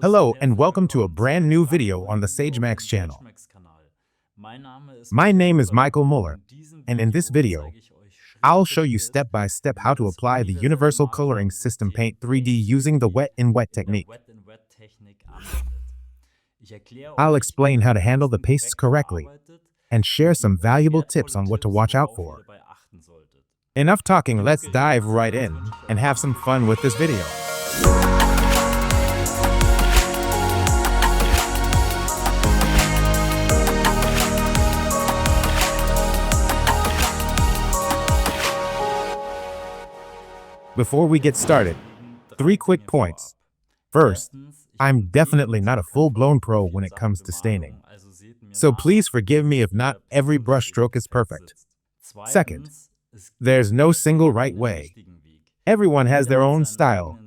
Hello and welcome to a brand new video on the SageMax channel. My name is Michael Muller, and in this video, I'll show you step by step how to apply the Universal Coloring System Paint 3D using the wet in wet technique. I'll explain how to handle the pastes correctly and share some valuable tips on what to watch out for. Enough talking, let's dive right in and have some fun with this video. Before we get started, 3 quick points. First, I'm definitely not a full-blown pro when it comes to staining, so please forgive me if not every brush stroke is perfect. Second, there's no single right way. Everyone has their own style,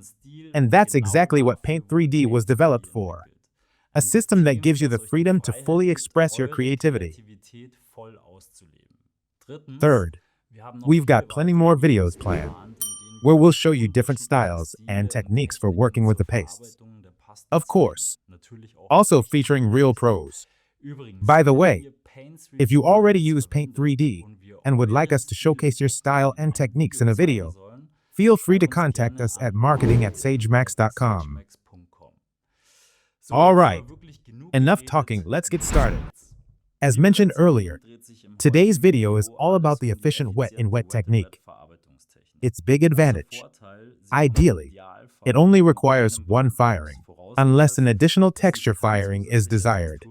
and that's exactly what Paint 3D was developed for. A system that gives you the freedom to fully express your creativity. Third, we've got plenty more videos planned, where we'll show you different styles and techniques for working with the pastes. Of course, also featuring real pros. By the way, if you already use Paint 3D and would like us to showcase your style and techniques in a video, feel free to contact us at marketing@sagemax.com. Alright, enough talking, let's get started. As mentioned earlier, today's video is all about the efficient wet in wet technique. Its big advantage: ideally, it only requires one firing, unless an additional texture firing is desired.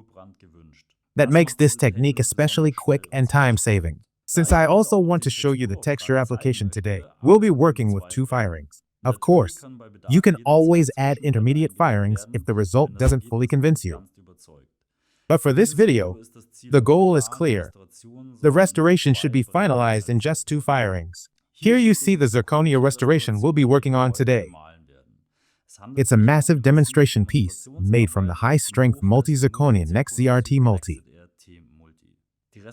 That makes this technique especially quick and time-saving. Since I also want to show you the texture application today, we'll be working with 2 firings. Of course, you can always add intermediate firings if the result doesn't fully convince you. But for this video, the goal is clear. The restoration should be finalized in just 2 firings. Here you see the zirconia restoration we'll be working on today. It's a massive demonstration piece made from the high-strength multi-zirconium NexZRT Multi.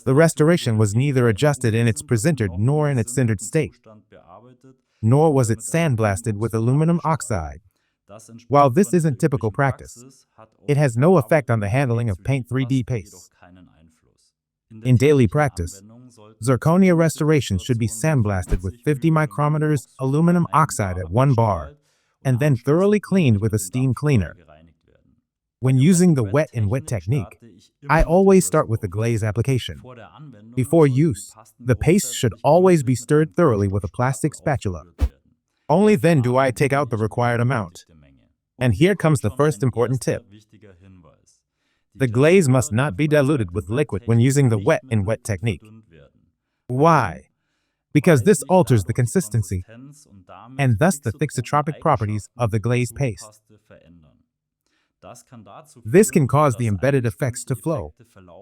The restoration was neither adjusted in its presintered nor in its sintered state, nor was it sandblasted with aluminum oxide. While this isn't typical practice, it has no effect on the handling of Paint 3D pastes. In daily practice, zirconia restoration should be sandblasted with 50 micrometers aluminum oxide at 1 bar, and then thoroughly cleaned with a steam cleaner. When using the wet in wet technique, I always start with the glaze application. Before use, the paste should always be stirred thoroughly with a plastic spatula. Only then do I take out the required amount. And here comes the first important tip. The glaze must not be diluted with liquid when using the wet in wet technique. Why? Because this alters the consistency and thus the thixotropic properties of the glaze paste. This can cause the embedded effects to flow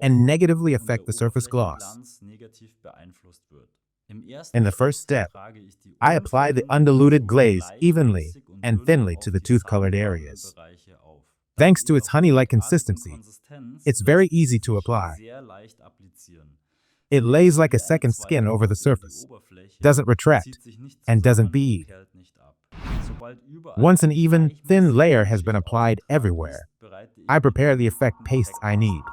and negatively affect the surface gloss. In the first step, I apply the undiluted glaze evenly and thinly to the tooth-colored areas. Thanks to its honey-like consistency, it's very easy to apply. It lays like a second skin over the surface, doesn't retract, and doesn't bead. Once an even, thin layer has been applied everywhere, I prepare the effect pastes I need.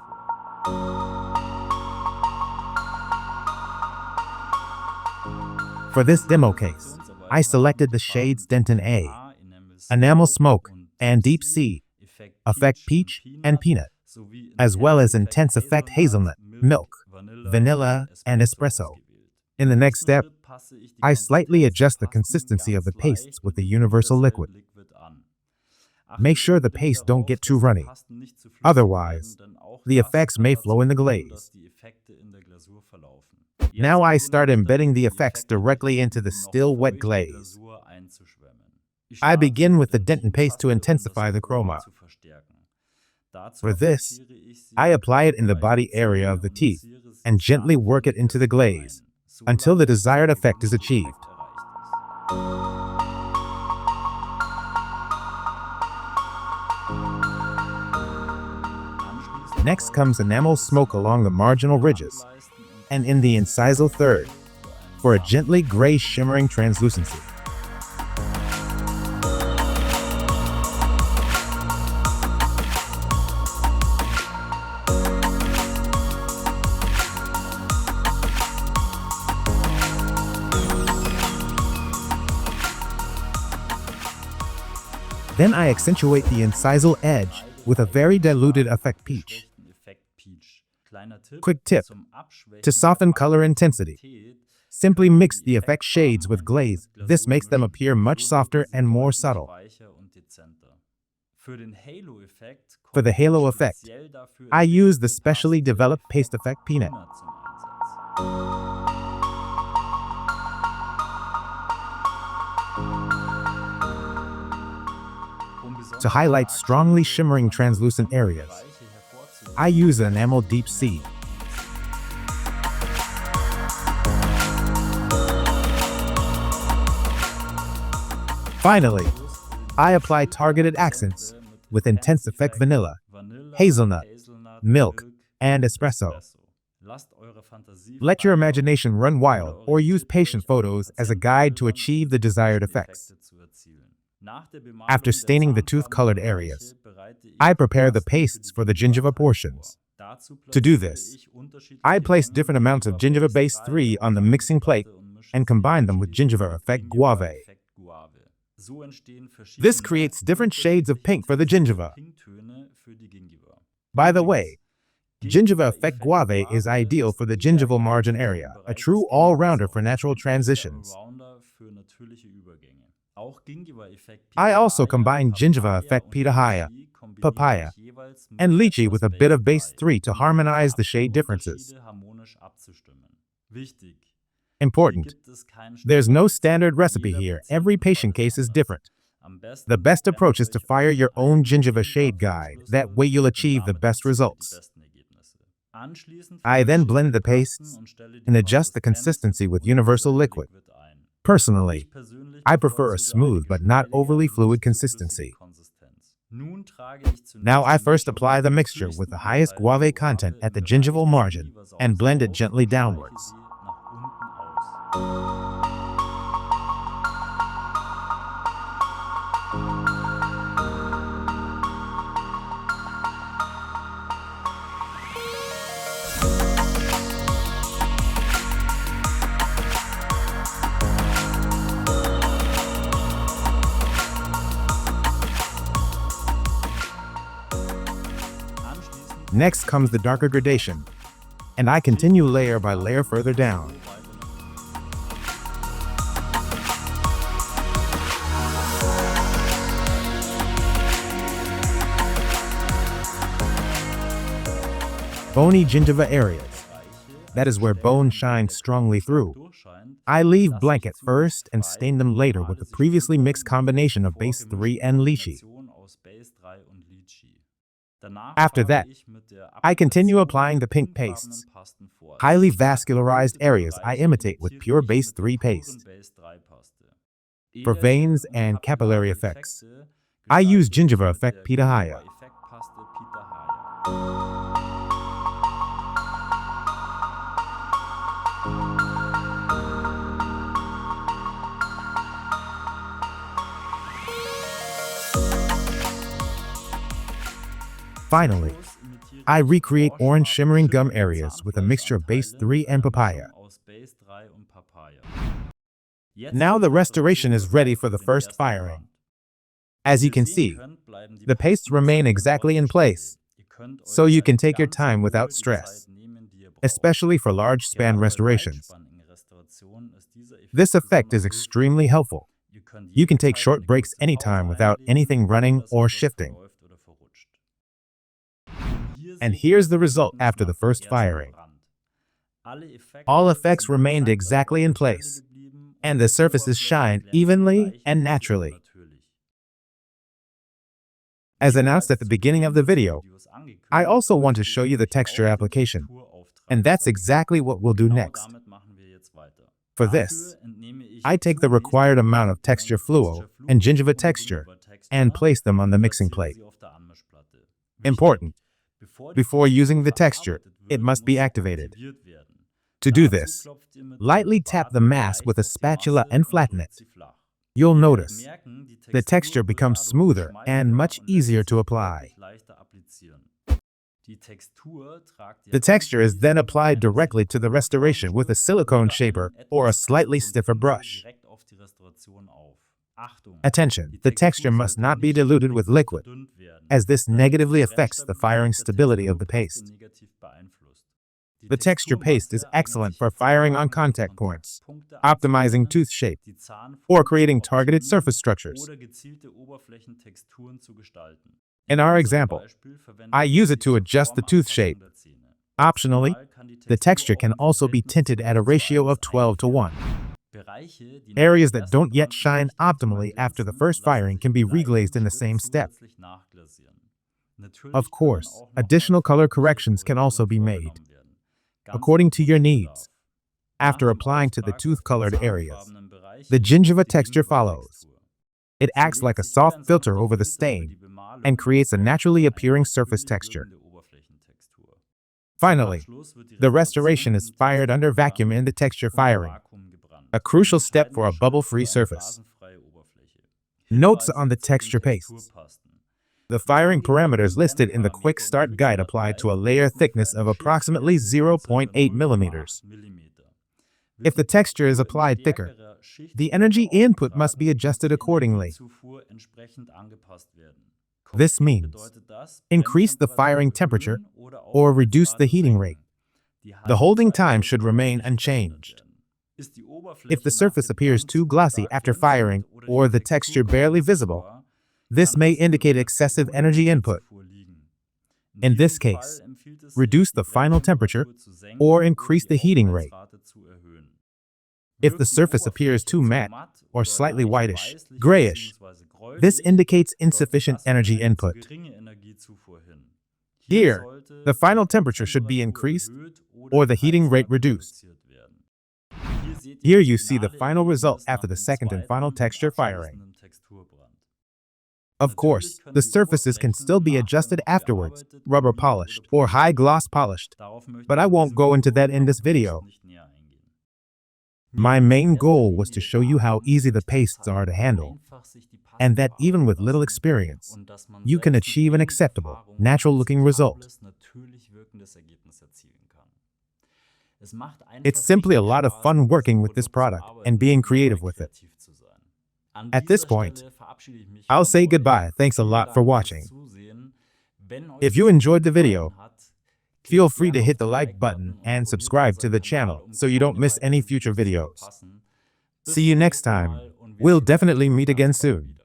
For this demo case, I selected the shades Dentin A, Enamel Smoke, and Deep Sea, Effect Peach and Peanut, as well as Intense Effect Hazelnut, Milk, Vanilla, and Espresso. In the next step, I slightly adjust the consistency of the pastes with the universal liquid. Make sure the pastes don't get too runny. Otherwise, the effects may flow in the glaze. Now I start embedding the effects directly into the still wet glaze. I begin with the Dentin paste to intensify the chroma. For this, I apply it in the body area of the teeth and gently work it into the glaze until the desired effect is achieved. Next comes enamel smoke along the marginal ridges and in the incisal third for a gently gray shimmering translucency. Then I accentuate the incisal edge with a very diluted effect peach. Quick tip: to soften color intensity, simply mix the effect shades with glaze. This makes them appear much softer and more subtle. For the halo effect, I use the specially developed paste effect peanut. To highlight strongly shimmering translucent areas, I use an enamel deep sea. Finally, I apply targeted accents with intense effect vanilla, hazelnut, milk, and espresso. Let your imagination run wild or use patient photos as a guide to achieve the desired effects. After staining the tooth-colored areas, I prepare the pastes for the gingiva portions. To do this, I place different amounts of Gingiva Base 3 on the mixing plate and combine them with Gingiva Effect Guave. This creates different shades of pink for the gingiva. By the way, Gingiva Effect Guave is ideal for the gingival margin area, a true all-rounder for natural transitions. I also combine Gingiva Effect Pitahaya, Papaya, and Lychee with a bit of Base 3 to harmonize the shade differences. Important: there's no standard recipe here. Every patient case is different. The best approach is to fire your own gingiva shade guide. That way you'll achieve the best results. I then blend the pastes and adjust the consistency with universal liquid. Personally, I prefer a smooth but not overly fluid consistency. Now I first apply the mixture with the highest guave content at the gingival margin and blend it gently downwards. Next comes the darker gradation, and I continue layer by layer further down. Bony gingiva areas. That is where bone shines strongly through. I leave blank at first and stain them later with the previously mixed combination of Base 3 and Lychee. After that, I continue applying the pink pastes. Highly vascularized areas I imitate with pure Base 3 paste. For veins and capillary effects, I use Gingiva Effect Pitahaya. Finally, I recreate orange shimmering gum areas with a mixture of Base 3 and papaya. Now the restoration is ready for the first firing. As you can see, the pastes remain exactly in place, so you can take your time without stress, especially for large span restorations. This effect is extremely helpful. You can take short breaks anytime without anything running or shifting. And here's the result after the first firing. All effects remained exactly in place, and the surfaces shine evenly and naturally. As announced at the beginning of the video, I also want to show you the texture application, and that's exactly what we'll do next. For this, I take the required amount of texture fluo and gingiva texture and place them on the mixing plate. Important: before using the texture, it must be activated. To do this, lightly tap the mass with a spatula and flatten it. You'll notice the texture becomes smoother and much easier to apply. The texture is then applied directly to the restoration with a silicone shaper or a slightly stiffer brush. Attention, the texture must not be diluted with liquid, as this negatively affects the firing stability of the paste. The texture paste is excellent for firing on contact points, optimizing tooth shape, or creating targeted surface structures. In our example, I use it to adjust the tooth shape. Optionally, the texture can also be tinted at a ratio of 12:1. Areas that don't yet shine optimally after the first firing can be reglazed in the same step. Of course, additional color corrections can also be made, according to your needs. After applying to the tooth-colored areas, the gingiva texture follows. It acts like a soft filter over the stain and creates a naturally appearing surface texture. Finally, the restoration is fired under vacuum in the texture firing, a crucial step for a bubble-free surface. Notes on the texture pastes. The firing parameters listed in the Quick Start Guide apply to a layer thickness of approximately 0.8 millimeters. If the texture is applied thicker, the energy input must be adjusted accordingly. This means increase the firing temperature or reduce the heating rate. The holding time should remain unchanged. If the surface appears too glossy after firing or the texture barely visible, this may indicate excessive energy input. In this case, reduce the final temperature or increase the heating rate. If the surface appears too matte or slightly whitish, grayish, this indicates insufficient energy input. Here, the final temperature should be increased or the heating rate reduced. Here you see the final result after the second and final texture firing. Of course, the surfaces can still be adjusted afterwards, rubber polished or high gloss polished, but I won't go into that in this video. My main goal was to show you how easy the pastes are to handle, and that even with little experience, you can achieve an acceptable, natural-looking result. It's simply a lot of fun working with this product and being creative with it. At this point, I'll say goodbye. Thanks a lot for watching. If you enjoyed the video, feel free to hit the like button and subscribe to the channel so you don't miss any future videos. See you next time. We'll definitely meet again soon.